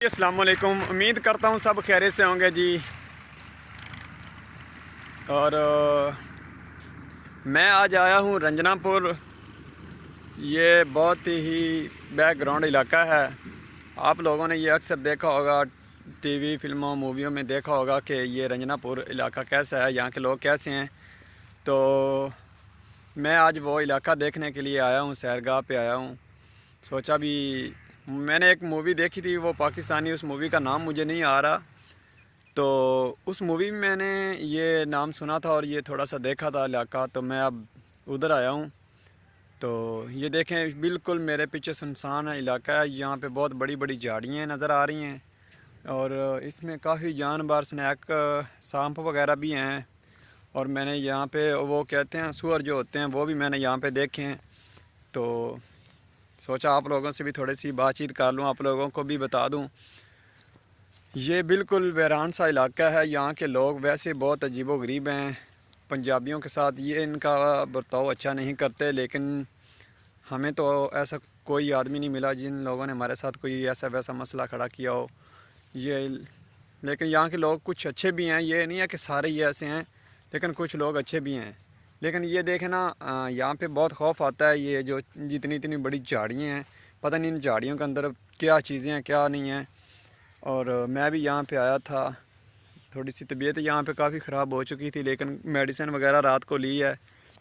السلام علیکم، امید کرتا ہوں سب خیریت سے ہوں گے جی۔ اور میں آج آیا ہوں رنجنا پور۔ یہ بہت ہی بیک گراؤنڈ علاقہ ہے۔ آپ لوگوں نے یہ اکثر دیکھا ہوگا، ٹی وی فلموں موویوں میں دیکھا ہوگا کہ یہ رنجنا پور علاقہ کیسا ہے، یہاں کے لوگ کیسے ہیں۔ تو میں آج وہ علاقہ دیکھنے کے لیے آیا ہوں، سیرگاہ پہ آیا ہوں۔ سوچا بھی میں نے ایک مووی دیکھی تھی، وہ پاکستانی، اس مووی کا نام مجھے نہیں آ رہا، تو اس مووی میں میں نے یہ نام سنا تھا اور یہ تھوڑا سا دیکھا تھا علاقہ، تو میں اب ادھر آیا ہوں۔ تو یہ دیکھیں، بالکل میرے پیچھے سنسان علاقہ ہے، یہاں پہ بہت بڑی بڑی جھاڑیاں نظر آ رہی ہیں اور اس میں کافی جانور، سنیک، سانپ وغیرہ بھی ہیں۔ اور میں نے یہاں پہ وہ کہتے ہیں سور جو ہوتے ہیں، وہ بھی میں نے یہاں پہ دیکھے ہیں۔ تو سوچا آپ لوگوں سے بھی تھوڑی سی بات چیت کر لوں، آپ لوگوں کو بھی بتا دوں۔ یہ بالکل ویران سا علاقہ ہے، یہاں کے لوگ ویسے بہت عجیب و غریب ہیں پنجابیوں کے ساتھ، یہ ان کا برتاؤ اچھا نہیں کرتے، لیکن ہمیں تو ایسا کوئی آدمی نہیں ملا جن لوگوں نے ہمارے ساتھ کوئی ایسا ویسا مسئلہ کھڑا کیا ہو۔ لیکن یہاں کے لوگ کچھ اچھے بھی ہیں، یہ نہیں ہے کہ سارے ہی ایسے ہیں، لیکن کچھ لوگ اچھے بھی ہیں۔ لیکن یہ دیکھیں نا، یہاں پہ بہت خوف آتا ہے، یہ جو اتنی بڑی جھاڑیاں ہیں، پتہ نہیں ان جھاڑیوں کے اندر کیا چیزیں ہیں کیا نہیں ہیں۔ اور میں بھی یہاں پہ آیا تھا، تھوڑی سی طبیعت یہاں پہ کافی خراب ہو چکی تھی، لیکن میڈیسن وغیرہ رات کو لی ہے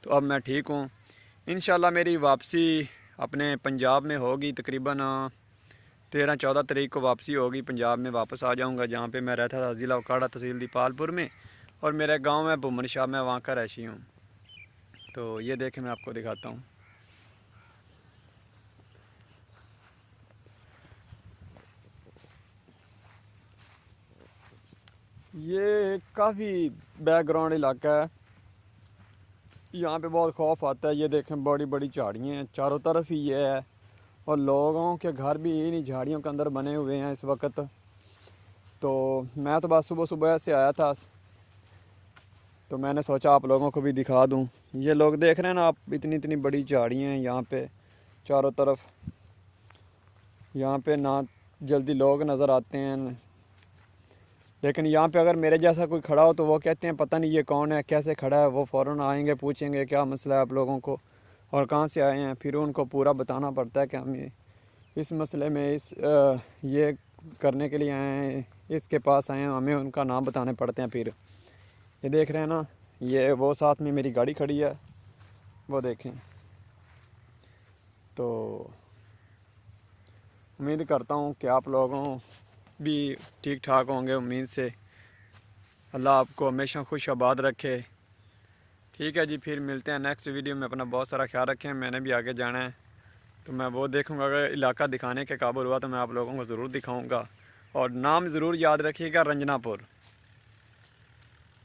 تو اب میں ٹھیک ہوں۔ انشاءاللہ میری واپسی اپنے پنجاب میں ہوگی، تقریباً 13-14 تاریخ کو واپسی ہوگی، پنجاب میں واپس آ جاؤں گا جہاں پہ میں رہتا تھا، ضلع اوکاڑا، تحصیل دیپال پور میں، اور میرے گاؤں میں بھومن شاہ، میں وہاں کا رہائشی ہوں۔ تو یہ دیکھیں، میں آپ کو دکھاتا ہوں۔ یہ کافی بیک گراؤنڈ علاقہ ہے، یہاں پہ بہت خوف آتا ہے۔ یہ دیکھیں، بڑی بڑی جھاڑیاں ہیں، چاروں طرف ہی یہ ہے، اور لوگوں کے گھر بھی انہی جھاڑیوں کے اندر بنے ہوئے ہیں اس وقت۔ تو میں تو بس صبح سے آیا تھا، تو میں نے سوچا آپ لوگوں کو بھی دکھا دوں۔ یہ لوگ دیکھ رہے ہیں نا آپ، اتنی بڑی جھاڑیاں ہیں یہاں پہ چاروں طرف، یہاں پہ نہ جلدی لوگ نظر آتے ہیں، لیکن یہاں پہ اگر میرے جیسا کوئی کھڑا ہو تو وہ کہتے ہیں پتہ نہیں یہ کون ہے، کیسے کھڑا ہے، وہ فوراً آئیں گے، پوچھیں گے کیا مسئلہ ہے آپ لوگوں کو اور کہاں سے آئے ہیں، پھر ان کو پورا بتانا پڑتا ہے کہ ہم اس مسئلے میں یہ کرنے کے لیے آئے ہیں، اس کے پاس آئے ہیں، ہمیں ان کا نام بتانے پڑتے ہیں۔ پھر یہ دیکھ رہے ہیں نا، یہ وہ ساتھ میں میری گاڑی کھڑی ہے، وہ دیکھیں۔ تو امید کرتا ہوں کہ آپ لوگوں بھی ٹھیک ٹھاک ہوں گے، امید سے اللہ آپ کو ہمیشہ خوش آباد رکھے۔ ٹھیک ہے جی، پھر ملتے ہیں نیکسٹ ویڈیو میں، اپنا بہت سارا خیال رکھیں، میں نے بھی آگے جانا ہے تو میں وہ دیکھوں گا، اگر علاقہ دکھانے کے قابل ہوا تو میں آپ لوگوں کو ضرور دکھاؤں گا، اور نام ضرور یاد رکھیے گا، رنجنا پور۔